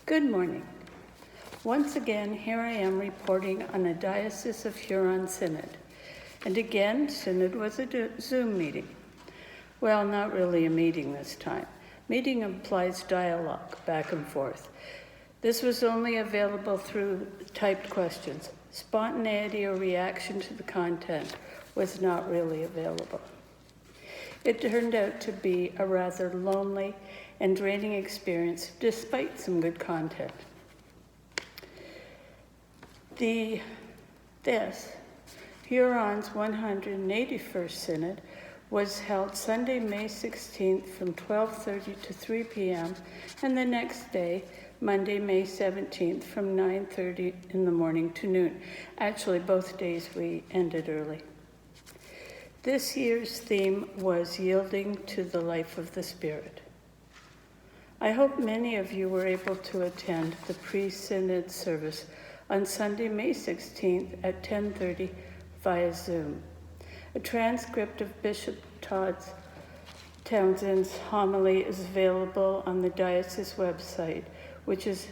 Good morning. Once again, here I am reporting on a Diocese of Huron Synod. And again, Synod was a Zoom meeting. Well, not really a meeting this time. Meeting implies dialogue back and forth. This was only available through typed questions. Spontaneity or reaction to the content was not really available. It turned out to be a rather lonely and draining experience, despite some good content. Huron's 181st Synod was held Sunday, May 16th from 12:30 to 3 p.m. and the next day, Monday, May 17th from 9:30 in the morning to noon. Actually, both days we ended early. This year's theme was Yielding to the Life of the Spirit. I hope many of you were able to attend the pre-synod service on Sunday, May 16th at 10:30 via Zoom. A transcript of Bishop Townsend's homily is available on the diocese website, which is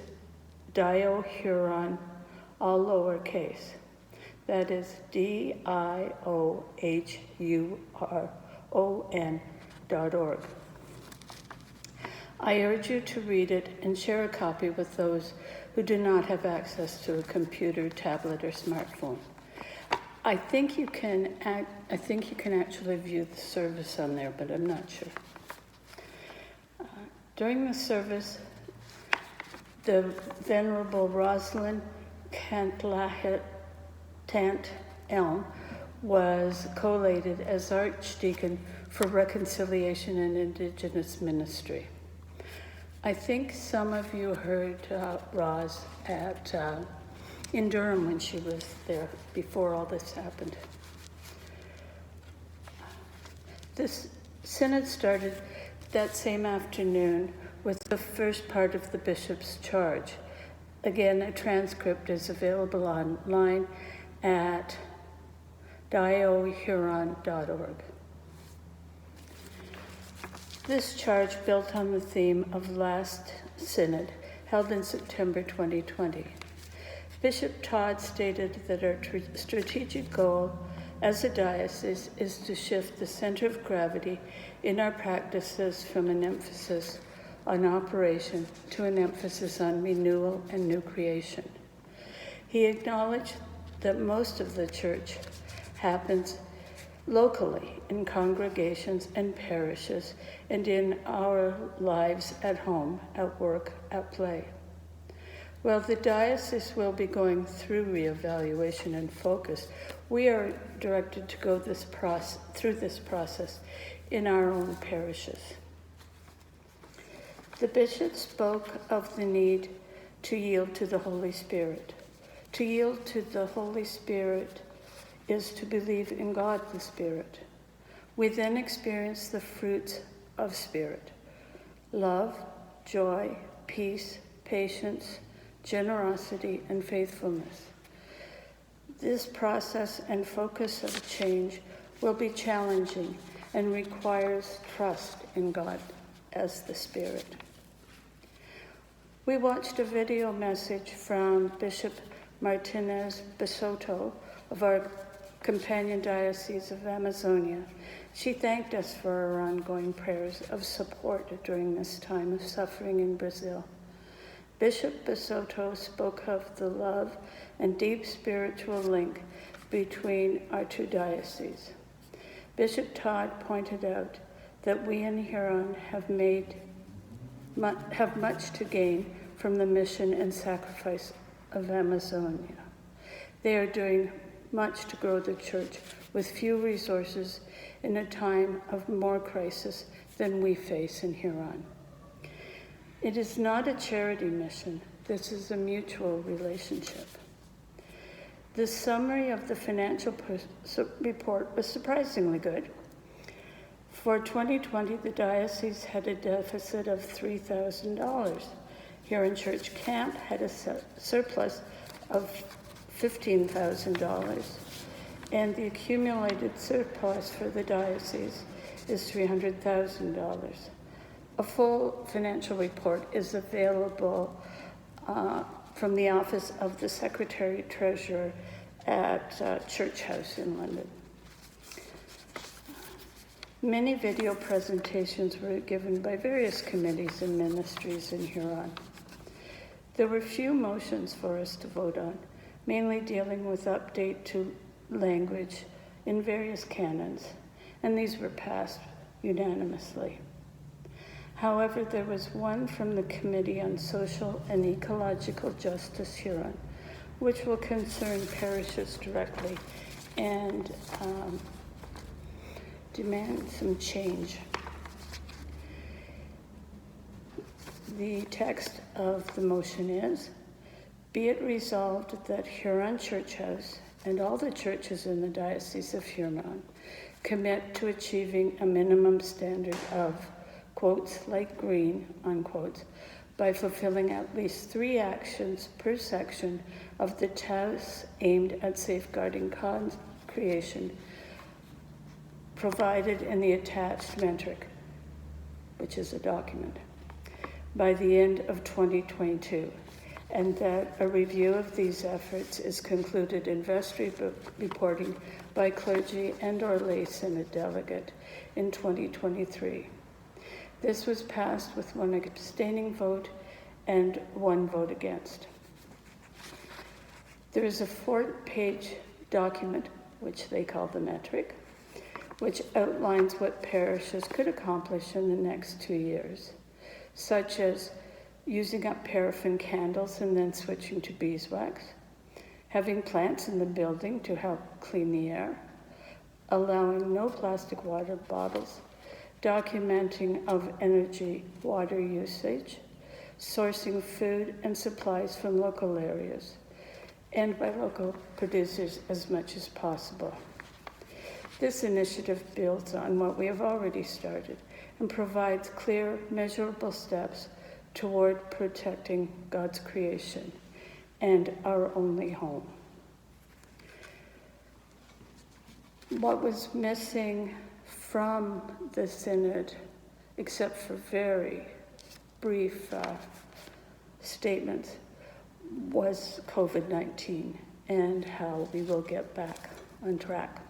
DioHuron, all lowercase. That is DioHuron.org. I urge you to read it and share a copy with those who do not have access to a computer, tablet, or smartphone. I think you can actually view the service on there, but I'm not sure. During the service, the Venerable Rosalind Tant Elm was collated as Archdeacon for Reconciliation and Indigenous Ministry. I think some of you heard Roz in Durham when she was there before all this happened. This synod started that same afternoon with the first part of the bishop's charge. Again, a transcript is available online at DioHuron.org. This charge built on the theme of last synod, held in September 2020. Bishop Todd stated that our strategic goal as a diocese is to shift the center of gravity in our practices from an emphasis on operation to an emphasis on renewal and new creation. He acknowledged that most of the church happens locally in congregations and parishes and in our lives at home, at work, at play. While the diocese will be going through reevaluation and focus, we are directed to go through this process in our own parishes. The bishop spoke of the need to yield to the Holy Spirit. To yield to the Holy Spirit is to believe in God the Spirit. We then experience the fruits of Spirit: love, joy, peace, patience, generosity, and faithfulness. This process and focus of change will be challenging and requires trust in God as the Spirit. We watched a video message from Bishop Martinez Basoto of our companion diocese of Amazonia. She thanked us for our ongoing prayers of support during this time of suffering in Brazil. Bishop Basoto spoke of the love and deep spiritual link between our two dioceses. Bishop Todd pointed out that we in Huron have much to gain from the mission and sacrifice of Amazonia. They are doing much to grow the church with few resources in a time of more crisis than we face in Huron. It is not a charity mission. This is a mutual relationship. The summary of the financial report was surprisingly good. For 2020, the diocese had a deficit of $3,000. Huron Church Camp had a surplus of $15,000, and the accumulated surplus for the diocese is $300,000. A full financial report is available from the office of the Secretary Treasurer at Church House in London. Many video presentations were given by various committees and ministries in Huron. There were few motions for us to vote on, mainly dealing with update to language in various canons, and these were passed unanimously. However, there was one from the Committee on Social and Ecological Justice Huron, which will concern parishes directly and demand some change. The text of the motion is, be it resolved that Huron Church House and all the churches in the Diocese of Huron commit to achieving a minimum standard of, quotes, light green, unquote, by fulfilling at least 3 actions per section of the tasks aimed at safeguarding creation provided in the attached metric, which is a document, by the end of 2022, and that a review of these efforts is concluded in vestry reporting by clergy and or lay synod delegate in 2023. This was passed with 1 abstaining vote and 1 vote against. There is a 4-page document, which they call the metric, which outlines what parishes could accomplish in the next 2 years, such as using up paraffin candles and then switching to beeswax, having plants in the building to help clean the air, allowing no plastic water bottles, documenting of energy water usage, sourcing food and supplies from local areas, and by local producers as much as possible. This initiative builds on what we have already started and provides clear, measurable steps toward protecting God's creation and our only home. What was missing from the Synod, except for very brief statements, was COVID-19 and how we will get back on track.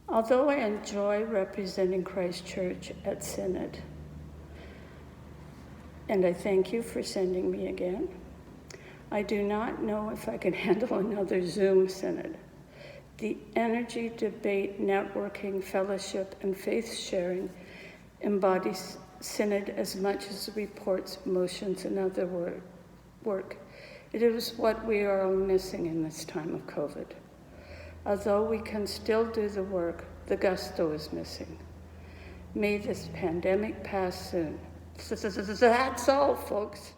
Although I enjoy representing Christ Church at Synod, and I thank you for sending me again, I do not know if I can handle another Zoom Synod. The energy, debate, networking, fellowship, and faith sharing embodies Synod as much as reports, motions, and other work. It is what we are all missing in this time of COVID. Although we can still do the work, the gusto is missing. May this pandemic pass soon. That's all, folks.